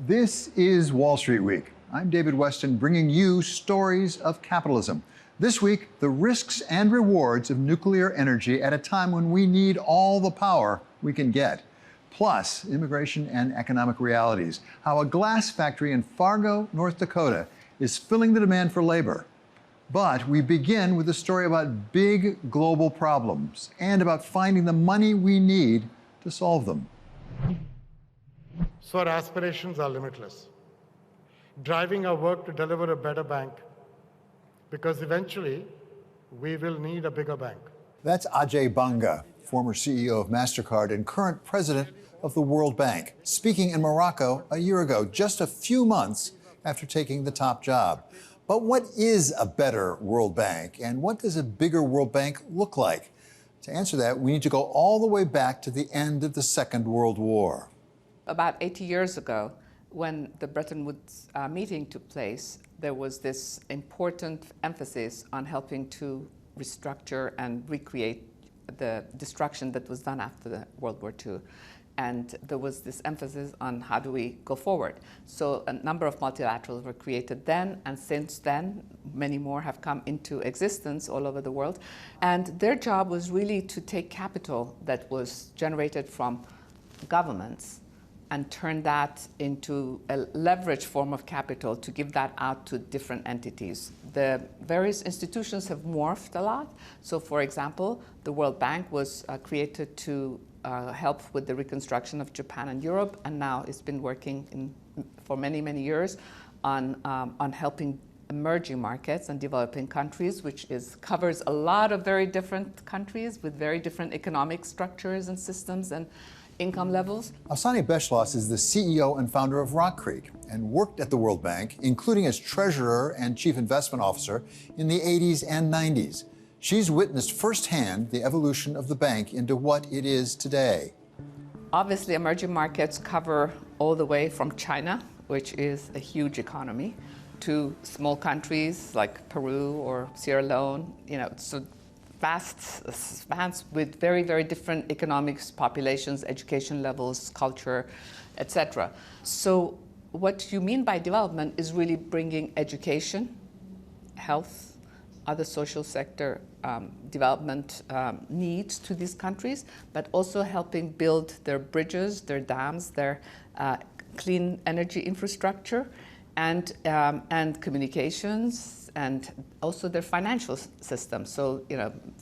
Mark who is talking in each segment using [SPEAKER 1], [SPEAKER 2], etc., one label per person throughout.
[SPEAKER 1] This is Wall Street Week. I'm David Weston, bringing you stories of capitalism. This week, the risks and rewards of nuclear energy at a time when we need all the power we can get. Plus, immigration and economic realities, how a glass factory in Fargo, North Dakota is filling the demand for labor. But we begin with a story about big global problems and about finding the money we need to solve them.
[SPEAKER 2] So our aspirations are limitless, driving our work to deliver a better bank, because eventually we will need a bigger bank.
[SPEAKER 1] That's Ajay Banga, former CEO of MasterCard and current president of the World Bank, speaking in Morocco a year ago, just a few months after taking the top job. But what is a better World Bank, and what does a bigger World Bank look like? To answer that, we need to go all the way back to the end of the Second World War.
[SPEAKER 3] About 80 years ago, when the Bretton Woods meeting took place, there was this important emphasis on helping to restructure and recreate the destruction that was done after the World War II. And there was this emphasis on how do we go forward. So a number of multilaterals were created then, and since then, many more have come into existence all over the world. And their job was really to take capital that was generated from governments and turn that into a leveraged form of capital to give that out to different entities. The various institutions have morphed a lot. So for example, the World Bank was created to help with the reconstruction of Japan and Europe, and now it's been working for many, many years on helping emerging markets and developing countries, which covers a lot of very different countries with very different economic structures and systems and income levels.
[SPEAKER 1] Asani Beschloss is the CEO and founder of Rock Creek and worked at the World Bank, including as treasurer and chief investment officer in the 80s and 90s. She's witnessed firsthand the evolution of the bank into what it is today.
[SPEAKER 3] Obviously, emerging markets cover all the way from China, which is a huge economy, to small countries like Peru or Sierra Leone. So vast spans with very, very different economics, populations, education levels, culture, etc. So what you mean by development is really bringing education, health, other social sector development needs to these countries, but also helping build their bridges, their dams, their clean energy infrastructure, and communications, and also their financial system. So,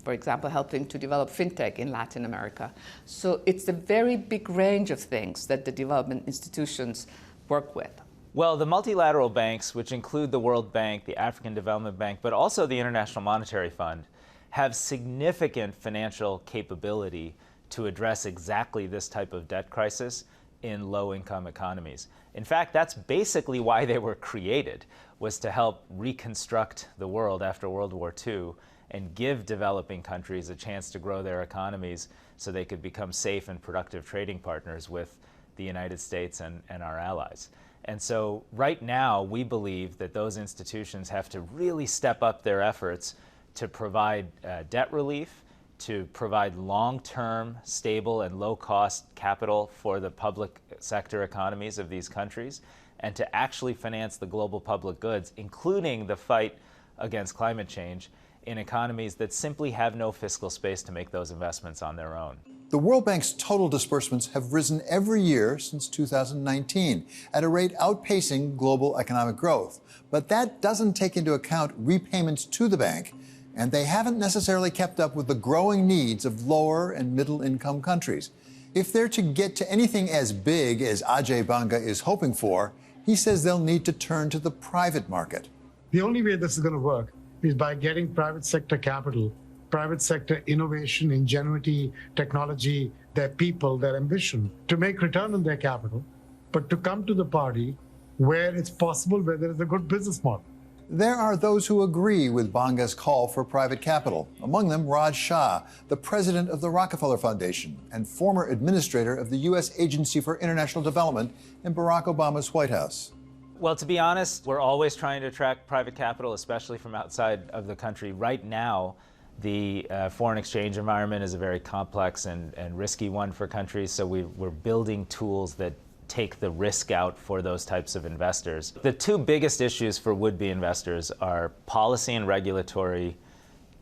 [SPEAKER 3] for example, helping to develop fintech in Latin America. So it's a very big range of things that the development institutions work with.
[SPEAKER 4] Well, the multilateral banks, which include the World Bank, the African Development Bank, but also the International Monetary Fund, have significant financial capability to address exactly this type of debt crisis in low-income economies. In fact, that's basically why they were created, was to help reconstruct the world after World War II and give developing countries a chance to grow their economies so they could become safe and productive trading partners with the United States and our allies. And so right now, we believe that those institutions have to really step up their efforts to provide debt relief, to provide long-term, stable, and low-cost capital for the public sector economies of these countries, and to actually finance the global public goods, including the fight against climate change, in economies that simply have no fiscal space to make those investments on their own.
[SPEAKER 1] The World Bank's total disbursements have risen every year since 2019 at a rate outpacing global economic growth. But that doesn't take into account repayments to the bank, and they haven't necessarily kept up with the growing needs of lower and middle-income countries. If they're to get to anything as big as Ajay Banga is hoping for, he says they'll need to turn to the private market.
[SPEAKER 2] The only way this is going to work is by getting private sector capital, private sector innovation, ingenuity, technology, their people, their ambition, to make return on their capital, but to come to the party where it's possible, where there is a good business model.
[SPEAKER 1] There are those who agree with Banga's call for private capital, among them Raj Shah, the president of the Rockefeller Foundation and former administrator of the U.S. Agency for International Development in Barack Obama's White House.
[SPEAKER 4] Well, to be honest, we're always trying to attract private capital, especially from outside of the country. Right now, the foreign exchange environment is a very complex and risky one for countries, so we're building tools that take the risk out for those types of investors. The two biggest issues for would-be investors are policy and regulatory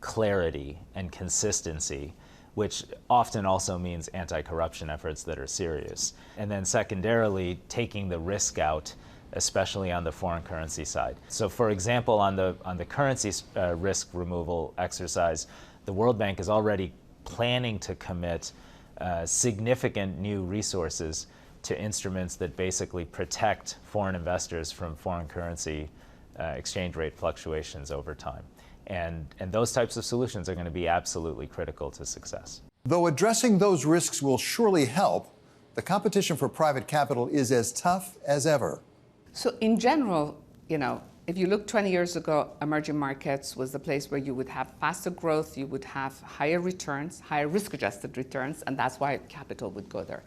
[SPEAKER 4] clarity and consistency, which often also means anti-corruption efforts that are serious. And then secondarily, taking the risk out, especially on the foreign currency side. So for example, on the currency risk removal exercise, the World Bank is already planning to commit significant new resources to instruments that basically protect foreign investors from foreign currency exchange rate fluctuations over time. And those types of solutions are going to be absolutely critical to success.
[SPEAKER 1] Though addressing those risks will surely help, the competition for private capital is as tough as ever.
[SPEAKER 3] So in general, if you look 20 years ago, emerging markets was the place where you would have faster growth, you would have higher returns, higher risk-adjusted returns, and that's why capital would go there.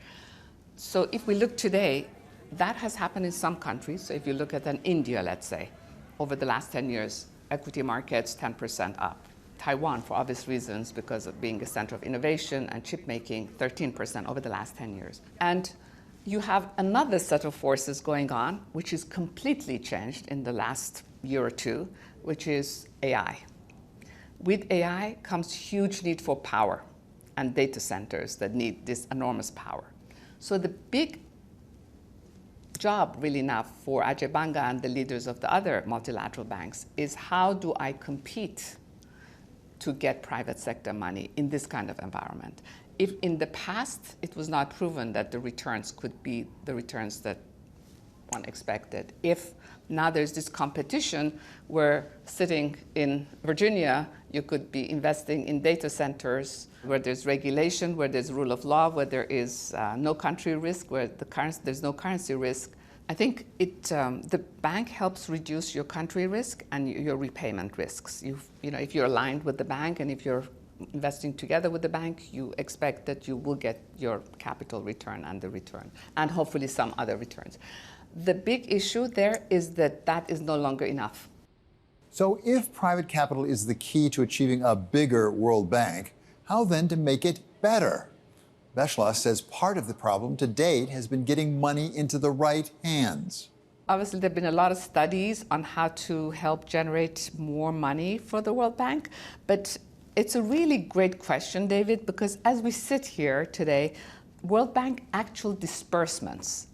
[SPEAKER 3] So if we look today, that has happened in some countries. So if you look at India, let's say, over the last 10 years, equity markets 10% up. Taiwan, for obvious reasons, because of being a center of innovation and chip making, 13% over the last 10 years. And you have another set of forces going on, which is completely changed in the last year or two, which is AI. With AI comes huge need for power and data centers that need this enormous power. So the big job really now for Ajay Banga and the leaders of the other multilateral banks is how do I compete to get private sector money in this kind of environment? If in the past it was not proven that the returns could be the returns that one expected, if now there's this competition where sitting in Virginia, you could be investing in data centers where there's regulation, where there's rule of law, where there is no country risk, where there's no currency risk. I think the bank helps reduce your country risk and your repayment risks. If you're aligned with the bank and if you're investing together with the bank, you expect that you will get your capital return and the return, and hopefully some other returns. The big issue there is that is no longer enough.
[SPEAKER 1] So if private capital is the key to achieving a bigger World Bank, how then to make it better? Beshla says part of the problem to date has been getting money into the right hands.
[SPEAKER 3] Obviously, there have been a lot of studies on how to help generate more money for the World Bank, but it's a really great question, David, because as we sit here today, World Bank actual disbursements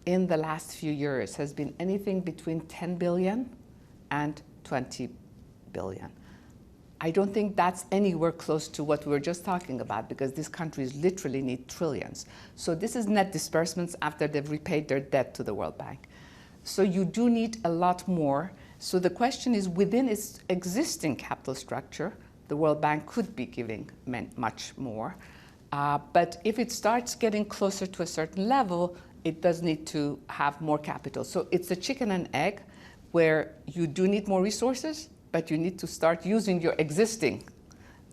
[SPEAKER 3] in the last few years has been anything between 10 billion and 20 billion. I don't think that's anywhere close to what we were just talking about, because these countries literally need trillions. So this is net disbursements after they've repaid their debt to the World Bank. So you do need a lot more. So the question is, within its existing capital structure, the World Bank could be giving much more. But if it starts getting closer to a certain level, it does need to have more capital. So it's a chicken and egg where you do need more resources, but you need to start using your existing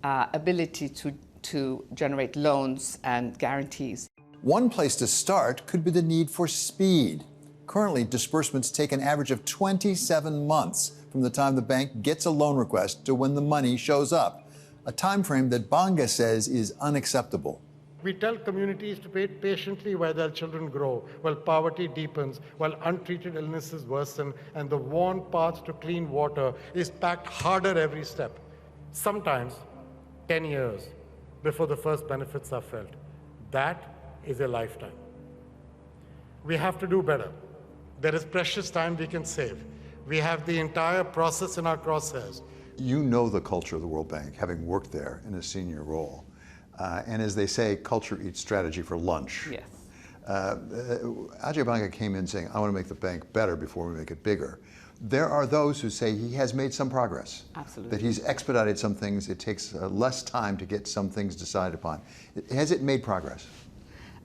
[SPEAKER 3] ability to generate loans and guarantees.
[SPEAKER 1] One place to start could be the need for speed. Currently, disbursements take an average of 27 months from the time the bank gets a loan request to when the money shows up, a time frame that Banga says is unacceptable.
[SPEAKER 2] We tell communities to wait patiently while their children grow, while poverty deepens, while untreated illnesses worsen, and the worn path to clean water is packed harder every step. Sometimes 10 years before the first benefits are felt. That is a lifetime. We have to do better. There is precious time we can save. We have the entire process in our crosshairs.
[SPEAKER 1] You know the culture of the World Bank, having worked there in a senior role. And as they say, culture eats strategy for lunch.
[SPEAKER 3] Yes.
[SPEAKER 1] Ajay Banga came in saying, I want to make the bank better before we make it bigger. There are those who say he has made some progress.
[SPEAKER 3] Absolutely.
[SPEAKER 1] That he's expedited some things. It takes less time to get some things decided upon. Has it made progress?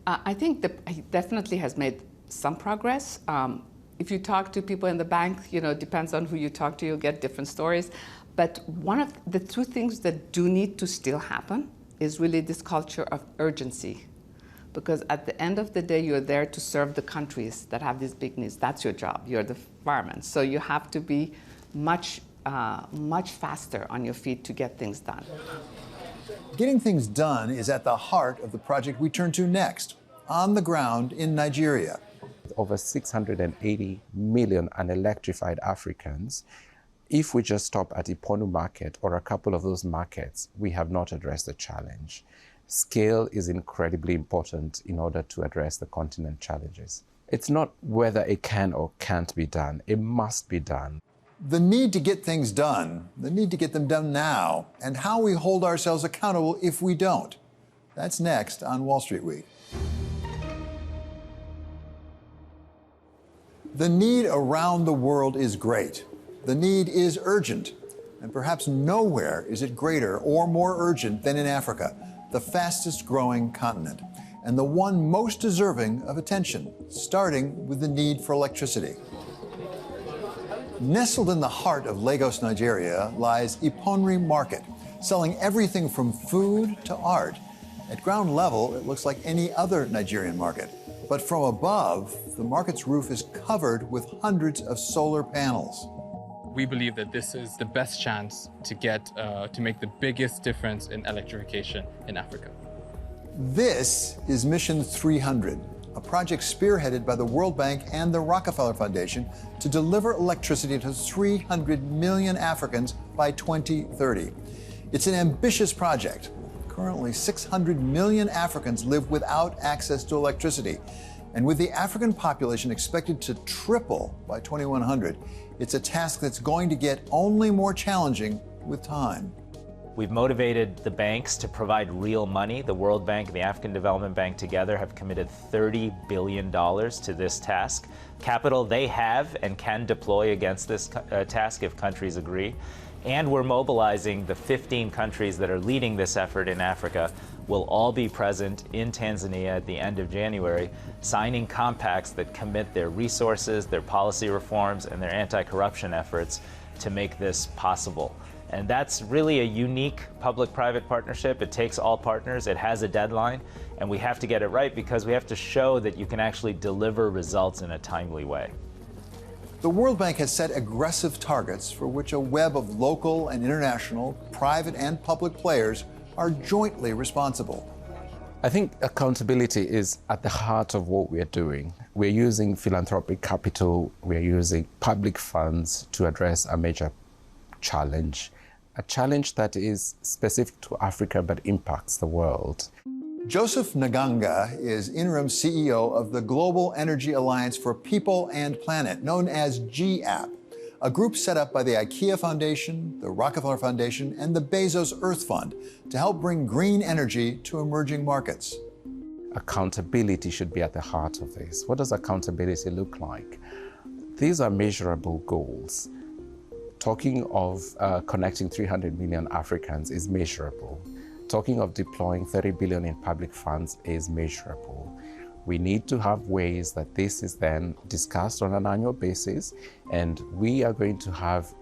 [SPEAKER 3] I think that he definitely has made some progress. If you talk to people in the bank, it depends on who you talk to, you'll get different stories. But one of the two things that do need to still happen is really this culture of urgency. Because at the end of the day, you're there to serve the countries that have these big needs. That's your job. You're the fireman. So you have to be much faster on your feet to get things done.
[SPEAKER 1] Getting things done is at the heart of the project we turn to next, on the ground in Nigeria.
[SPEAKER 5] over 680 million unelectrified Africans. If we just stop at Iponu market or a couple of those markets, we have not addressed the challenge. Scale is incredibly important in order to address the continent challenges. It's not whether it can or can't be done. It must be done.
[SPEAKER 1] The need to get things done, the need to get them done now, and how we hold ourselves accountable if we don't. That's next on Wall Street Week. The need around the world is great. The need is urgent. And perhaps nowhere is it greater or more urgent than in Africa, the fastest growing continent, and the one most deserving of attention, starting with the need for electricity. Nestled in the heart of Lagos, Nigeria, lies Iponri Market, selling everything from food to art. At ground level, it looks like any other Nigerian market. But from above, the market's roof is covered with hundreds of solar panels.
[SPEAKER 6] We believe that this is the best chance to make the biggest difference in electrification in Africa.
[SPEAKER 1] This is Mission 300, a project spearheaded by the World Bank and the Rockefeller Foundation to deliver electricity to 300 million Africans by 2030. It's an ambitious project. Currently, 600 million Africans live without access to electricity. And with the African population expected to triple by 2100, it's a task that's going to get only more challenging with time.
[SPEAKER 4] We've motivated the banks to provide real money. The World Bank and the African Development Bank together have committed $30 billion to this task. Capital they have and can deploy against this task if countries agree. And we're mobilizing the 15 countries that are leading this effort in Africa. Will all be present in Tanzania at the end of January, signing compacts that commit their resources, their policy reforms, and their anti-corruption efforts to make this possible. And that's really a unique public-private partnership. It takes all partners, it has a deadline, and we have to get it right because we have to show that you can actually deliver results in a timely way.
[SPEAKER 1] The World Bank has set aggressive targets for which a web of local and international, private and public players are jointly responsible.
[SPEAKER 5] I think accountability is at the heart of what we're doing. We're using philanthropic capital, we're using public funds to address a major challenge, a challenge that is specific to Africa but impacts the world.
[SPEAKER 1] Joseph Nganga is interim CEO of the Global Energy Alliance for People and Planet, known as GAP, a group set up by the IKEA Foundation, the Rockefeller Foundation, and the Bezos Earth Fund to help bring green energy to emerging markets.
[SPEAKER 5] Accountability should be at the heart of this. What does accountability look like? These are measurable goals. Talking of connecting 300 million Africans is measurable. Talking of deploying 30 billion in public funds is measurable. We need to have ways that this is then discussed on an annual basis, and we are going to have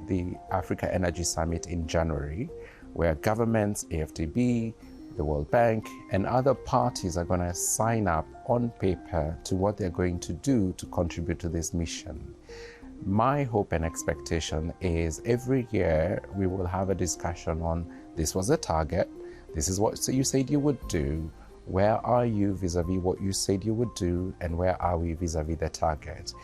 [SPEAKER 5] the Africa Energy Summit in January, where governments, AFDB, the World Bank, and other parties are going to sign up on paper to what they're going to do to contribute to this mission. My hope and expectation is every year we will have a discussion on this was a target, this is what you said you would do, where are you vis-a-vis what you said you would do, and where are we vis-a-vis the target?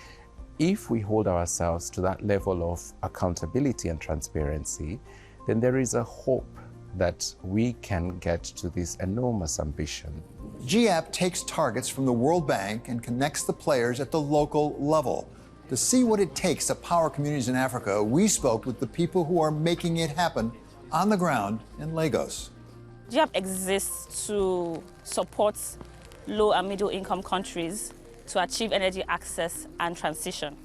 [SPEAKER 5] If we hold ourselves to that level of accountability and transparency, then there is a hope that we can get to this enormous ambition.
[SPEAKER 1] GAP takes targets from the World Bank and connects the players at the local level. To see what it takes to power communities in Africa, we spoke with the people who are making it happen on the ground in Lagos.
[SPEAKER 7] GAP exists to support low and middle income countries to achieve energy access and transition.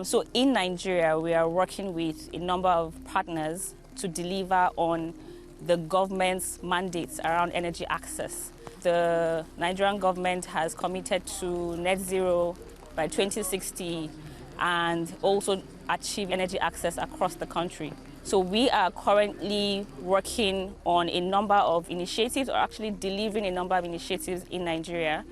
[SPEAKER 7] So in Nigeria, we are working with a number of partners to deliver on the government's mandates around energy access. The Nigerian government has committed to net zero by 2060 and also achieve energy access across the country. So we are currently working on a number of initiatives, or actually delivering a number of initiatives in Nigeria.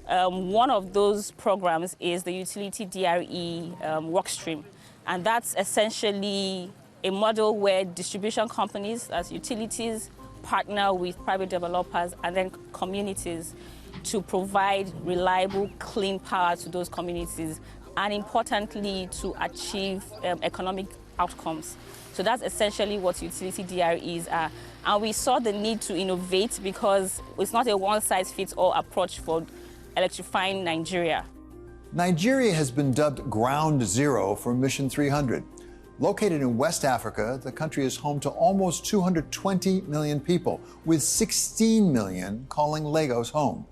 [SPEAKER 7] One of those programs is the utility DRE workstream, and that's essentially a model where distribution companies, as utilities, partner with private developers and then communities to provide reliable, clean power to those communities, and importantly, to achieve economic outcomes. So that's essentially what utility DREs are. And we saw the need to innovate because it's not a one-size-fits-all approach for electrifying Nigeria.
[SPEAKER 1] Nigeria has been dubbed Ground Zero for Mission 300. Located in West Africa, the country is home to almost 220 million people, with 16 million calling Lagos home.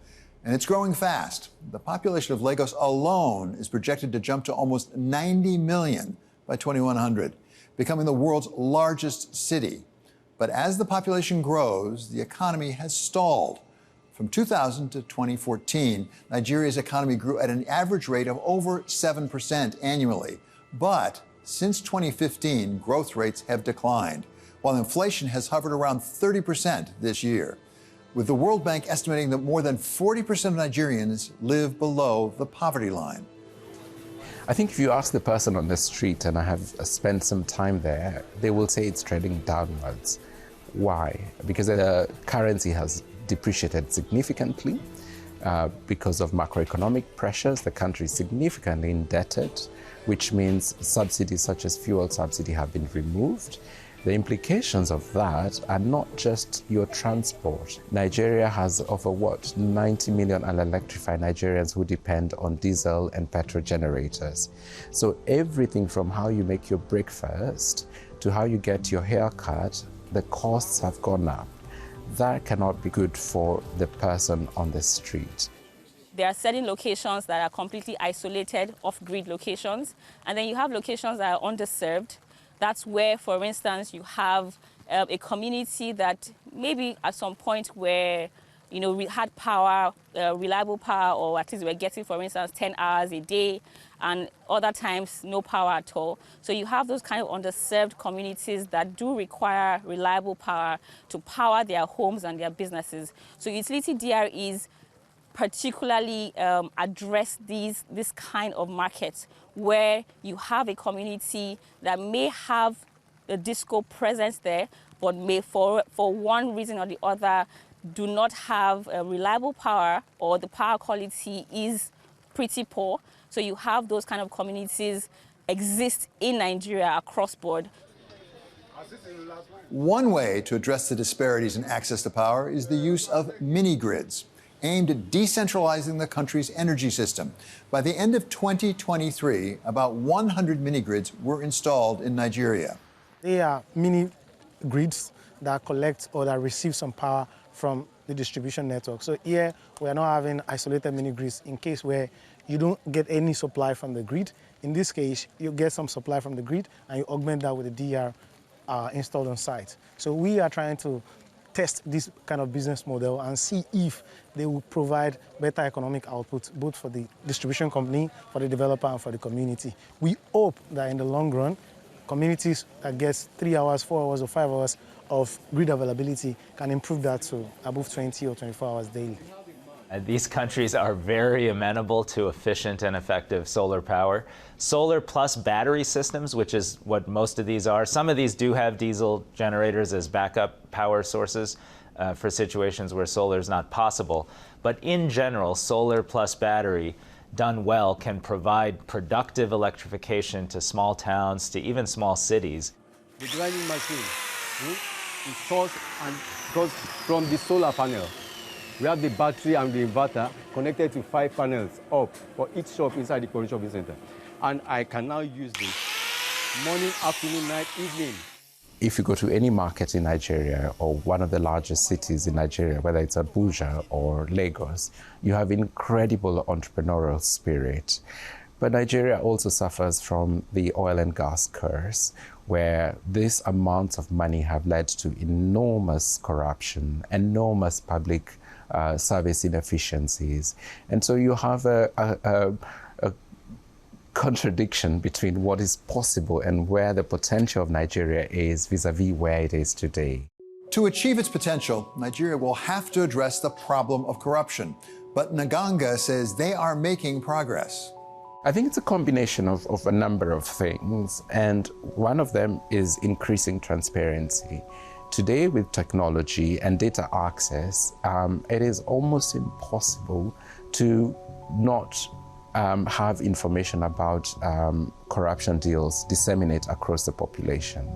[SPEAKER 1] And it's growing fast. The population of Lagos alone is projected to jump to almost 90 million by 2100, becoming the world's largest city. But as the population grows, the economy has stalled. From 2000 to 2014, Nigeria's economy grew at an average rate of over 7% annually. But since 2015, growth rates have declined, while inflation has hovered around 30% this year, with the World Bank estimating that more than 40% of Nigerians live below the poverty line.
[SPEAKER 5] I think if you ask the person on the street, and I have spent some time there, they will say it's trending downwards. Why? Because the currency has depreciated significantly. Because of macroeconomic pressures, the country is significantly indebted, which means subsidies such as fuel subsidy have been removed. The implications of that are not just your transport. Nigeria has over 90 million unelectrified Nigerians who depend on diesel and petrol generators. So everything from how you make your breakfast to how you get your hair cut, the costs have gone up. That cannot be good for the person on the street.
[SPEAKER 7] There are certain locations that are completely isolated, off-grid locations, and then you have locations that are underserved. That's where, for instance, you have a community that maybe at some point where, we had power, reliable power, or at least we're getting, for instance, 10 hours a day, and other times no power at all. So you have those kind of underserved communities that do require reliable power to power their homes and their businesses. So utility DREs particularly address this kind of market where you have a community that may have a disco presence there, but may for one reason or the other do not have reliable power, or the power quality is pretty poor. So you have those kind of communities exist in Nigeria across board.
[SPEAKER 1] One way to address the disparities in access to power is the use of mini-grids, aimed at decentralizing the country's energy system. By the end of 2023, about 100 mini-grids were installed in Nigeria.
[SPEAKER 8] They are mini-grids that collect or that receive some power from the distribution network. So here, we are not having isolated mini-grids in case where you don't get any supply from the grid. In this case, you get some supply from the grid and you augment that with the DR installed on site. So we are trying to test this kind of business model and see if they will provide better economic output, both for the distribution company, for the developer, and for the community. We hope that in the long run, communities that get 3 hours, 4 hours, or 5 hours of grid availability can improve that to above 20 or 24 hours daily.
[SPEAKER 4] These countries are very amenable to efficient and effective solar power. Solar plus battery systems, which is what most of these are. Some of these do have diesel generators as backup power sources for situations where solar is not possible. But in general, solar plus battery done well can provide productive electrification to small towns, to even small cities.
[SPEAKER 9] The grinding machine is sourced and goes from the solar panel. We have the battery and the inverter connected to 5 panels up for each shop inside the Korean shopping center. And I can now use this morning, afternoon, night, evening.
[SPEAKER 5] If you go to any market in Nigeria or one of the largest cities in Nigeria, whether it's Abuja or Lagos, you have incredible entrepreneurial spirit. But Nigeria also suffers from the oil and gas curse, where these amounts of money have led to enormous corruption, enormous public service inefficiencies. And so you have a contradiction between what is possible and where the potential of Nigeria is vis-a-vis where it is today.
[SPEAKER 1] To achieve its potential, Nigeria will have to address the problem of corruption. But Nganga says they are making progress.
[SPEAKER 5] I think it's a combination of a number of things, and one of them is increasing transparency. Today, with technology and data access, it is almost impossible to not have information about corruption deals disseminate across the population.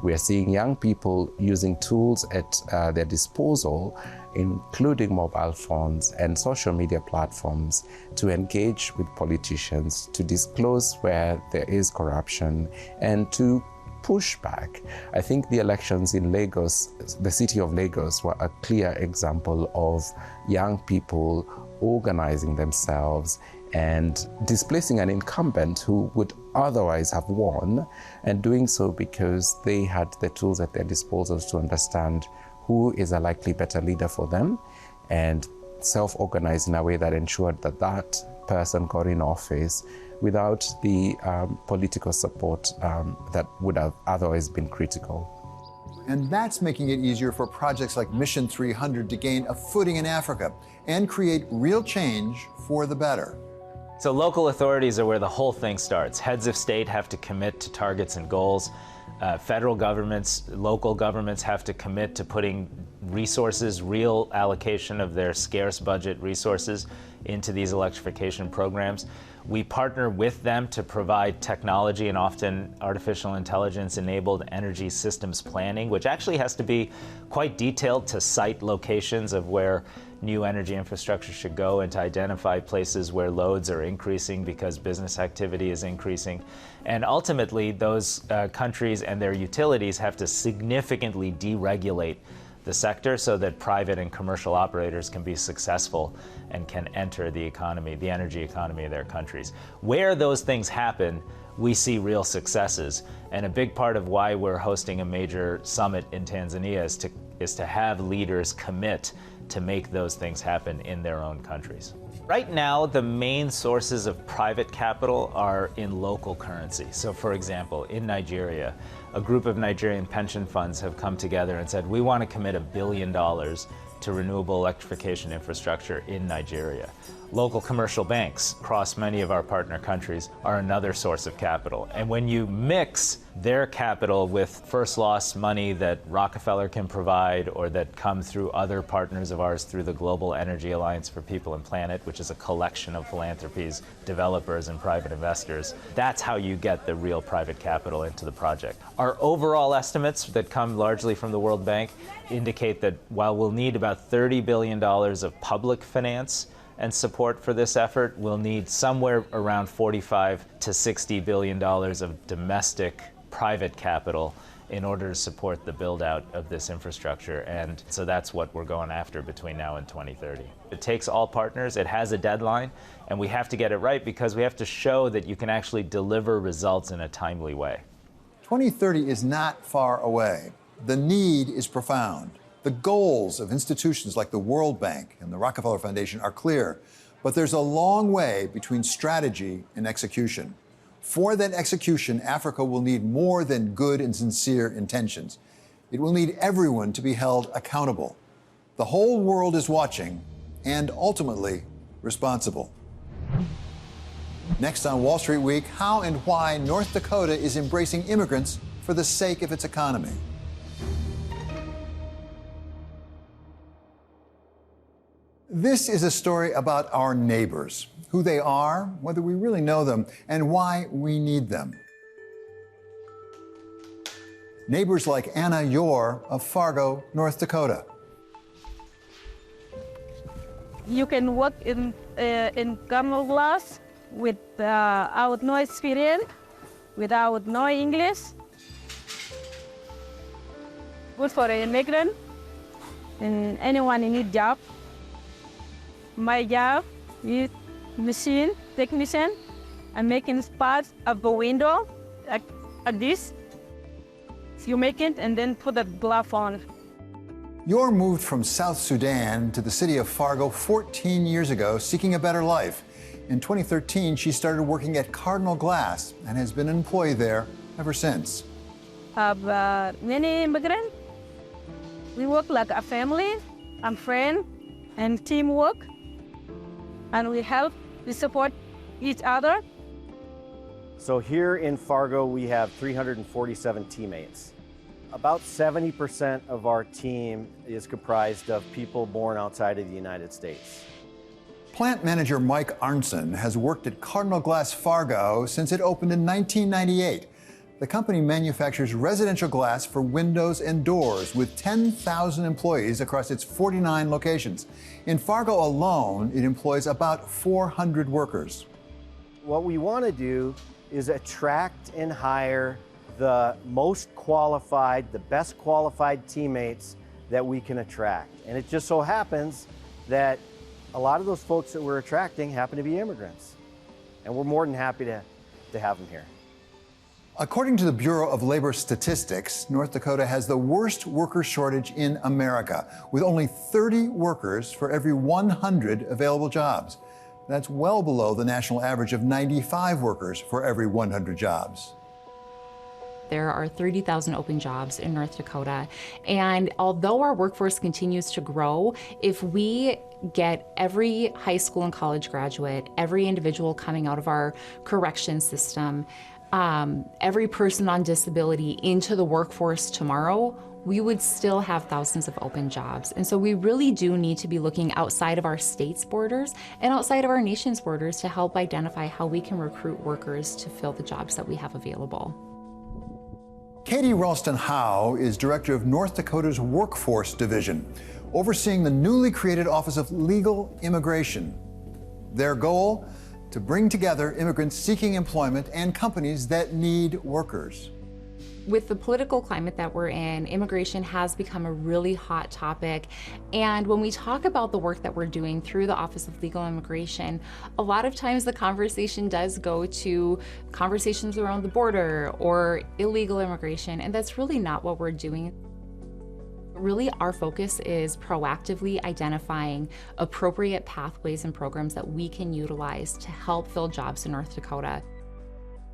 [SPEAKER 5] We are seeing young people using tools at their disposal, including mobile phones and social media platforms, to engage with politicians, to disclose where there is corruption, and to push back. I think the elections in Lagos, the city of Lagos, were a clear example of young people organizing themselves and displacing an incumbent who would otherwise have won, and doing so because they had the tools at their disposal to understand who is a likely better leader for them, and self-organize in a way that ensured that that person got in office without the political support that would have otherwise been critical.
[SPEAKER 1] And that's making it easier for projects like Mission 300 to gain a footing in Africa and create real change for the better.
[SPEAKER 4] So local authorities are where the whole thing starts. Heads of state have to commit to targets and goals. Federal governments, local governments have to commit to putting resources, real allocation of their scarce budget resources into these electrification programs. We partner with them to provide technology and often artificial intelligence-enabled energy systems planning, which actually has to be quite detailed to site locations of where new energy infrastructure should go and to identify places where loads are increasing because business activity is increasing. And ultimately, those countries and their utilities have to significantly deregulate the sector so that private and commercial operators can be successful and can enter the economy, the energy economy of their countries. Where those things happen, we see real successes. And a big part of why we're hosting a major summit in Tanzania is to have leaders commit to make those things happen in their own countries. Right now, the main sources of private capital are in local currency. So for example, in Nigeria, a group of Nigerian pension funds have come together and said, we want to commit $1 billion to renewable electrification infrastructure in Nigeria. Local commercial banks across many of our partner countries are another source of capital. And when you mix their capital with first loss money that Rockefeller can provide or that come through other partners of ours through the Global Energy Alliance for People and Planet, which is a collection of philanthropies, developers, and private investors, that's how you get the real private capital into the project. Our overall estimates that come largely from the World Bank indicate that while we'll need about $30 billion of public finance and support for this effort, we'll need somewhere around $45 to $60 billion of domestic private capital in order to support the build out of this infrastructure. And so that's what we're going after between now and 2030. It takes all partners, it has a deadline, and we have to get it right because we have to show that you can actually deliver results in a timely way.
[SPEAKER 1] 2030 is not far away. The need is profound. The goals of institutions like the World Bank and the Rockefeller Foundation are clear, but there's a long way between strategy and execution. For that execution, Africa will need more than good and sincere intentions. It will need everyone to be held accountable. The whole world is watching and ultimately responsible. Next on Wall Street Week, how and why North Dakota is embracing immigrants for the sake of its economy. This is a story about our neighbors, who they are, whether we really know them, and why we need them. Neighbors like Anna Yore of Fargo, North Dakota.
[SPEAKER 10] You can work in thermal glass without no experience, without no English. Good for an immigrant and anyone who needs a job. My job is machine technician. I'm making parts of the window like this. You make it and then put the glove on.
[SPEAKER 1] Yore moved from South Sudan to the city of Fargo 14 years ago, seeking a better life. In 2013, she started working at Cardinal Glass and has been an employee there ever since.
[SPEAKER 10] Many immigrants. We work like a family, and friend, and teamwork. And we help, we support each other.
[SPEAKER 11] So here in Fargo, we have 347 teammates. About 70% of our team is comprised of people born outside of the United States.
[SPEAKER 1] Plant manager Mike Arnson has worked at Cardinal Glass Fargo since it opened in 1998. The company manufactures residential glass for windows and doors with 10,000 employees across its 49 locations. In Fargo alone, it employs about 400 workers.
[SPEAKER 11] What we want to do is attract and hire the most qualified, the best qualified teammates that we can attract. And it just so happens that a lot of those folks that we're attracting happen to be immigrants. And we're more than happy to have them here.
[SPEAKER 1] According to the Bureau of Labor Statistics, North Dakota has the worst worker shortage in America, with only 30 workers for every 100 available jobs. That's well below the national average of 95 workers for every 100 jobs.
[SPEAKER 12] There are 30,000 open jobs in North Dakota, and although our workforce continues to grow, if we get every high school and college graduate, every individual coming out of our correction system, every person on disability into the workforce tomorrow, we would still have thousands of open jobs. And so we really do need to be looking outside of our state's borders and outside of our nation's borders to help identify how we can recruit workers to fill the jobs that we have available.
[SPEAKER 1] Katie Ralston-Howe is director of North Dakota's Workforce Division, overseeing the newly created Office of Legal Immigration. Their goal? To bring together immigrants seeking employment and companies that need workers.
[SPEAKER 12] With the political climate that we're in, immigration has become a really hot topic. And when we talk about the work that we're doing through the Office of Legal Immigration, a lot of times the conversation does go to conversations around the border or illegal immigration, and that's really not what we're doing. Really, our focus is proactively identifying appropriate pathways and programs that we can utilize to help fill jobs in North Dakota.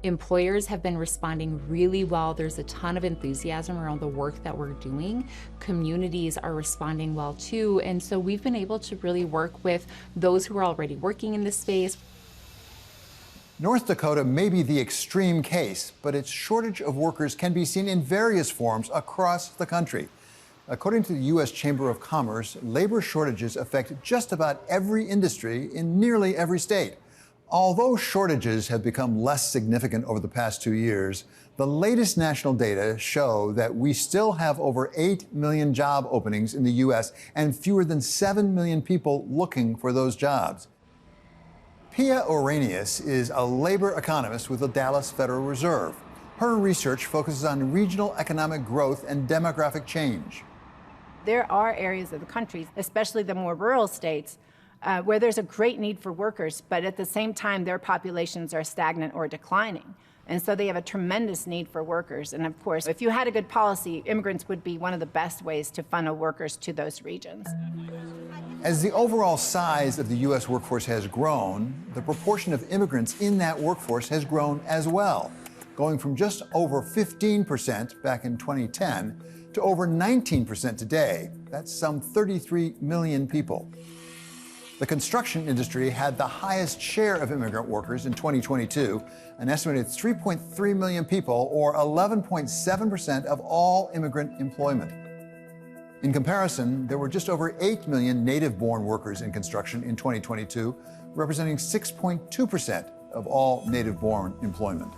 [SPEAKER 12] Employers have been responding really well. There's a ton of enthusiasm around the work that we're doing. Communities are responding well too. And so we've been able to really work with those who are already working in this space.
[SPEAKER 1] North Dakota may be the extreme case, but its shortage of workers can be seen in various forms across the country. According to the U.S. Chamber of Commerce, labor shortages affect just about every industry in nearly every state. Although shortages have become less significant over the past 2 years, the latest national data show that we still have over 8 million job openings in the U.S. and fewer than 7 million people looking for those jobs. Pia Oranius is a labor economist with the Dallas Federal Reserve. Her research focuses on regional economic growth and demographic change.
[SPEAKER 13] There are areas of the country, especially the more rural states, where there's a great need for workers, but at the same time, their populations are stagnant or declining. And so they have a tremendous need for workers. And of course, if you had a good policy, immigrants would be one of the best ways to funnel workers to those regions.
[SPEAKER 1] As the overall size of the U.S. workforce has grown, the proportion of immigrants in that workforce has grown as well, going from just over 15% back in 2010 to over 19% today. That's some 33 million people. The construction industry had the highest share of immigrant workers in 2022, an estimated 3.3 million people, or 11.7% of all immigrant employment. In comparison, there were just over 8 million native-born workers in construction in 2022, representing 6.2% of all native-born employment.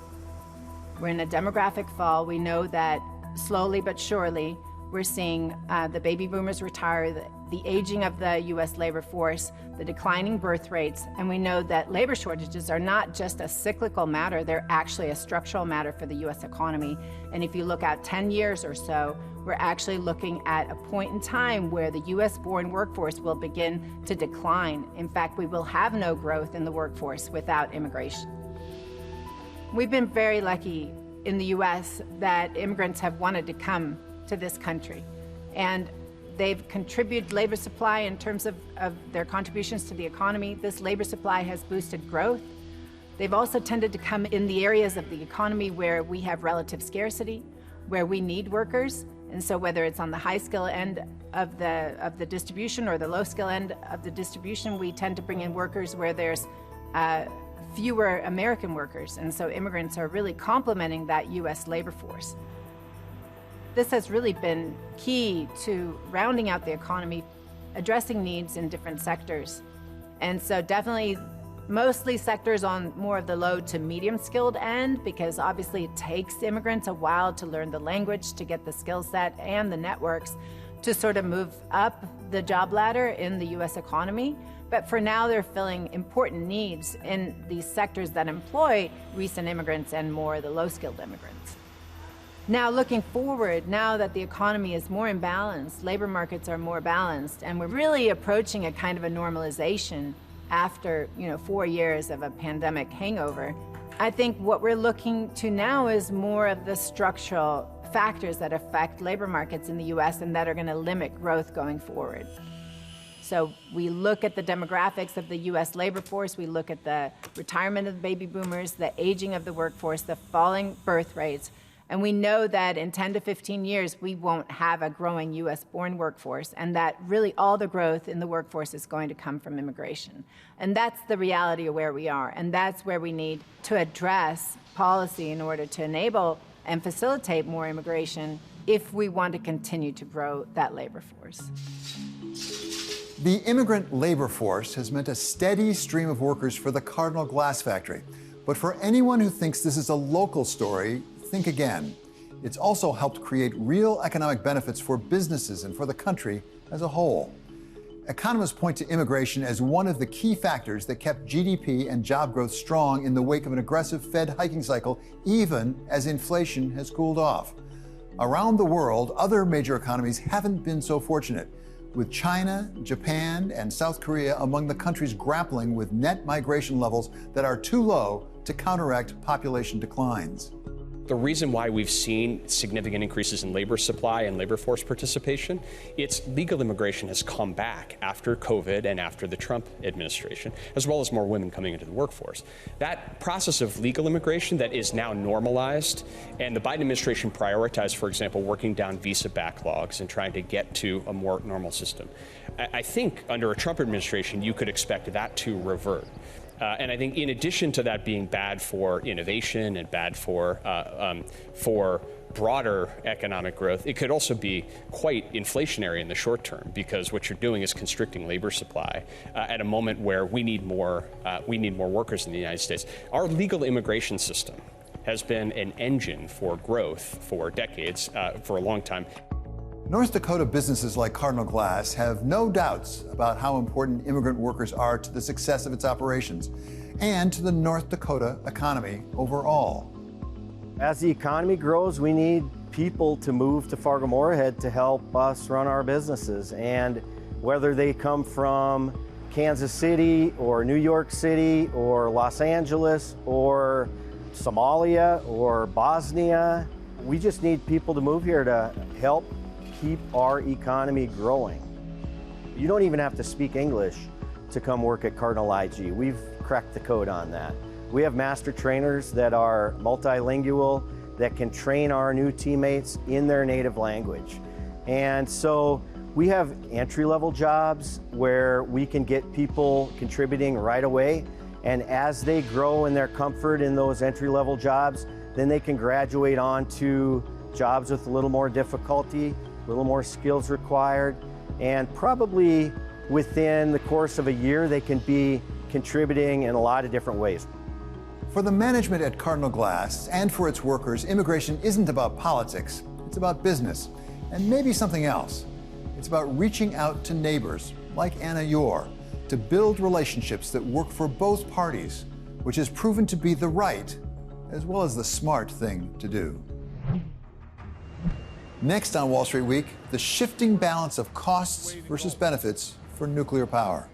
[SPEAKER 13] We're in a demographic fall. We know that slowly but surely, we're seeing the baby boomers retire, the aging of the U.S. labor force, the declining birth rates, and we know that labor shortages are not just a cyclical matter, they're actually a structural matter for the U.S. economy. And if you look out 10 years or so, we're actually looking at a point in time where the U.S.-born workforce will begin to decline. In fact, we will have no growth in the workforce without immigration. We've been very lucky in the U.S. that immigrants have wanted to come to this country. And they've contributed labor supply in terms of their contributions to the economy. This labor supply has boosted growth. They've also tended to come in the areas of the economy where we have relative scarcity, where we need workers. And so whether it's on the high skill end of the distribution or the low skill end of the distribution, we tend to bring in workers where there's fewer American workers. And so immigrants are really complementing that U.S. labor force. this has really been key to rounding out the economy, addressing needs in different sectors. And so definitely mostly sectors on more of the low to medium skilled end, because obviously it takes immigrants a while to learn the language, to get the skill set and the networks to sort of move up the job ladder in the US economy. But for now, they're filling important needs in these sectors that employ recent immigrants and more the low-skilled immigrants. Now, looking forward, now that the economy is more imbalanced, labor markets are more balanced, and we're really approaching a kind of a normalization after 4 years of a pandemic hangover, I think what we're looking to now is more of the structural factors that affect labor markets in the US and that are going to limit growth going forward. So we look at the demographics of the US labor force, we look at the retirement of the baby boomers, the aging of the workforce, the falling birth rates, and we know that in 10 to 15 years, we won't have a growing US-born workforce, and that really all the growth in the workforce is going to come from immigration. And that's the reality of where we are, and that's where we need to address policy in order to enable and facilitate more immigration if we want to continue to grow that labor force.
[SPEAKER 1] The immigrant labor force has meant a steady stream of workers for the Cardinal Glass factory. But for anyone who thinks this is a local story, think again. It's also helped create real economic benefits for businesses and for the country as a whole. Economists point to immigration as one of the key factors that kept GDP and job growth strong in the wake of an aggressive Fed hiking cycle, even as inflation has cooled off. Around the world, other major economies haven't been so fortunate, with China, Japan, and South Korea among the countries grappling with net migration levels that are too low to counteract population declines.
[SPEAKER 14] The reason why we've seen significant increases in labor supply and labor force participation, it's legal immigration has come back after COVID and after the Trump administration, as well as more women coming into the workforce. That process of legal immigration that is now normalized, and the Biden administration prioritized, for example, working down visa backlogs and trying to get to a more normal system. I think under a Trump administration, you could expect that to revert. And I think in addition to that being bad for innovation and bad for broader economic growth, it could also be quite inflationary in the short term, because what you're doing is constricting labor supply at a moment where we need more workers in the United States. Our legal immigration system has been an engine for growth for decades, for a long time.
[SPEAKER 1] North Dakota businesses like Cardinal Glass have no doubts about how important immigrant workers are to the success of its operations and to the North Dakota economy overall.
[SPEAKER 11] As the economy grows, we need people to move to Fargo-Moorhead to help us run our businesses. And whether they come from Kansas City or New York City or Los Angeles or Somalia or Bosnia, we just need people to move here to help keep our economy growing. You don't even have to speak English to come work at Cardinal IG. We've cracked the code on that. We have master trainers that are multilingual, that can train our new teammates in their native language. And so we have entry-level jobs where we can get people contributing right away. And as they grow in their comfort in those entry-level jobs, then they can graduate on to jobs with a little more difficulty, a little more skills required, and probably within the course of a year, they can be contributing in a lot of different ways.
[SPEAKER 1] For the management at Cardinal Glass and for its workers, immigration isn't about politics, it's about business, and maybe something else. It's about reaching out to neighbors, like Anna Yore, to build relationships that work for both parties, which has proven to be the right, as well as the smart thing to do. Next on Wall Street Week, the shifting balance of costs versus benefits for nuclear power.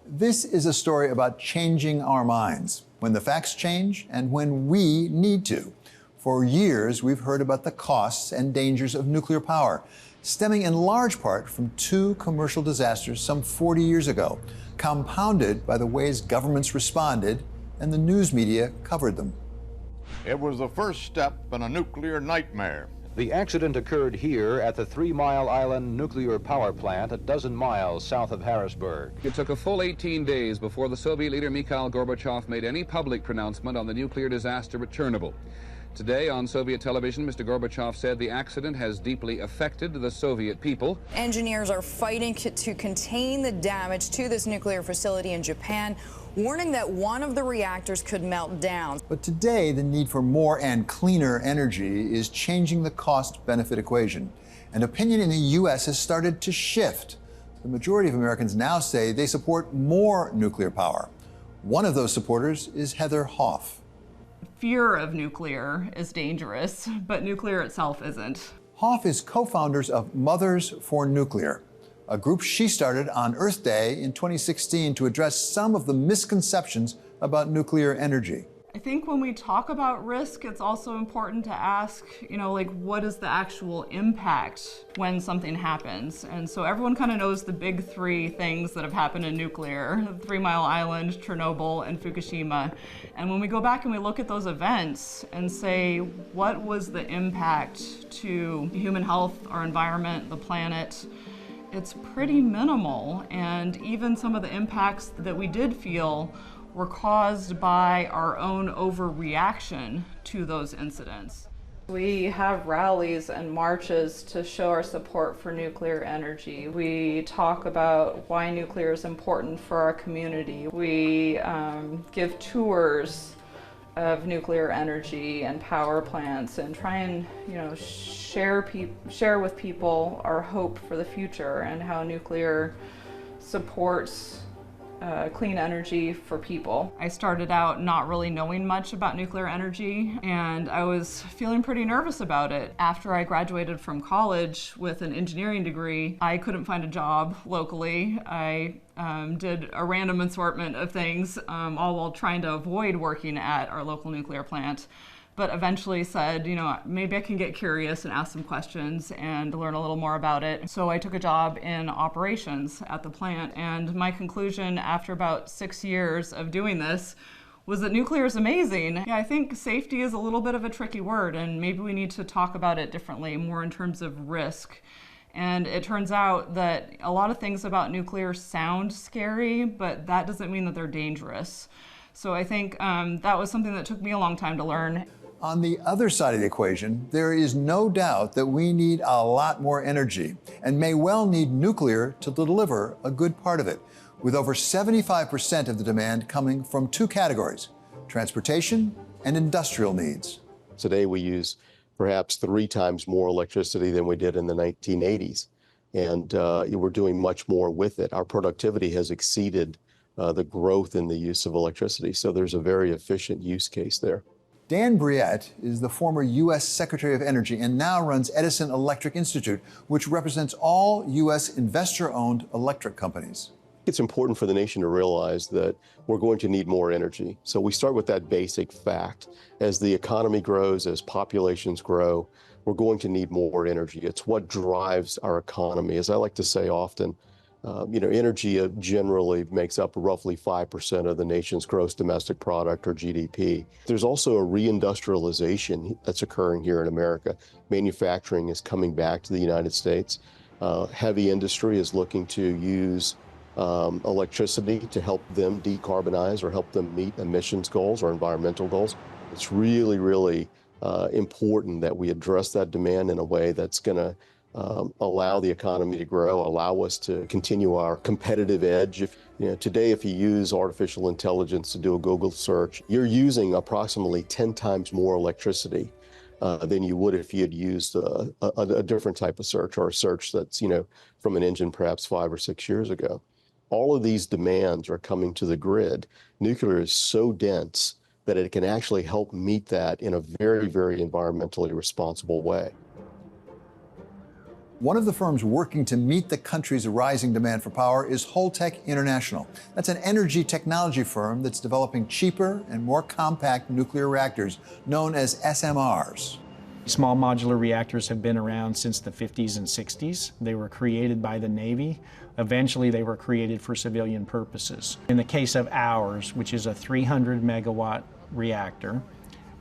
[SPEAKER 1] This is a story about changing our minds, when the facts change and when we need to. For years, we've heard about the costs and dangers of nuclear power, stemming in large part from two commercial disasters some 40 years ago, compounded by the ways governments responded and the news media covered them.
[SPEAKER 15] It was the first step in a nuclear nightmare. The accident occurred here at the 3 Mile Island nuclear power plant, a dozen miles south of Harrisburg.
[SPEAKER 16] It took a full 18 days before the Soviet leader Mikhail Gorbachev made any public pronouncement on the nuclear disaster at Chernobyl. Today on Soviet television, Mr. Gorbachev said the accident has deeply affected the Soviet people.
[SPEAKER 17] Engineers are fighting to contain the damage to this nuclear facility in Japan, warning that one of the reactors could melt down.
[SPEAKER 1] But today, the need for more and cleaner energy is changing the cost-benefit equation. And opinion in the U.S. has started to shift. The majority of Americans now say they support more nuclear power. One of those supporters is Heather Hoff.
[SPEAKER 18] Fear of nuclear is dangerous, but nuclear itself isn't.
[SPEAKER 1] Hoff is co-founders of Mothers for Nuclear, a group she started on Earth Day in 2016 to address some of the misconceptions about nuclear energy.
[SPEAKER 18] I think when we talk about risk, it's also important to ask, what is the actual impact when something happens? And so everyone kind of knows the big three things that have happened in nuclear: 3 Mile Island, Chernobyl, and Fukushima. And when we go back and we look at those events and say, what was the impact to human health, our environment, the planet? It's pretty minimal. And even some of the impacts that we did feel were caused by our own overreaction to those incidents. We have rallies and marches to show our support for nuclear energy. We talk about why nuclear is important for our community. We give tours of nuclear energy and power plants and try and share with people our hope for the future and how nuclear supports clean energy for people. I started out not really knowing much about nuclear energy, and I was feeling pretty nervous about it. After I graduated from college with an engineering degree, I couldn't find a job locally. I did a random assortment of things, all while trying to avoid working at our local nuclear plant. But eventually said, maybe I can get curious and ask some questions and learn a little more about it. So I took a job in operations at the plant, and my conclusion after about 6 years of doing this was that nuclear is amazing. Yeah, I think safety is a little bit of a tricky word, and maybe we need to talk about it differently, more in terms of risk. And it turns out that a lot of things about nuclear sound scary, but that doesn't mean that they're dangerous. So I think that was something that took me a long time to learn.
[SPEAKER 1] On the other side of the equation, there is no doubt that we need a lot more energy and may well need nuclear to deliver a good part of it, with over 75% of the demand coming from two categories: transportation and industrial needs.
[SPEAKER 19] Today we use perhaps 3 times more electricity than we did in the 1980s, and we're doing much more with it. Our productivity has exceeded the growth in the use of electricity, so there's a very efficient use case there.
[SPEAKER 1] Dan Briette is the former U.S. Secretary of Energy and now runs Edison Electric Institute, which represents all U.S. investor-owned electric companies.
[SPEAKER 19] It's important for the nation to realize that we're going to need more energy. So we start with that basic fact. As the economy grows, as populations grow, we're going to need more energy. It's what drives our economy. As I like to say often, energy generally makes up roughly 5% of the nation's gross domestic product, or GDP. There's also a reindustrialization that's occurring here in America. Manufacturing is coming back to the United States. Heavy industry is looking to use electricity to help them decarbonize or help them meet emissions goals or environmental goals. It's really, really important that we address that demand in a way that's going to allow the economy to grow, allow us to continue our competitive edge. Today, if you use artificial intelligence to do a Google search, you're using approximately 10 times more electricity than you would if you had used a different type of search, or a search that's, from an engine perhaps 5 or 6 years ago. All of these demands are coming to the grid. Nuclear is so dense that it can actually help meet that in a very, very environmentally responsible way.
[SPEAKER 1] One of the firms working to meet the country's rising demand for power is Holtec International. That's an energy technology firm that's developing cheaper and more compact nuclear reactors known as SMRs.
[SPEAKER 20] Small modular reactors have been around since the 50s and 60s. They were created by the Navy. Eventually, they were created for civilian purposes. In the case of ours, which is a 300 megawatt reactor,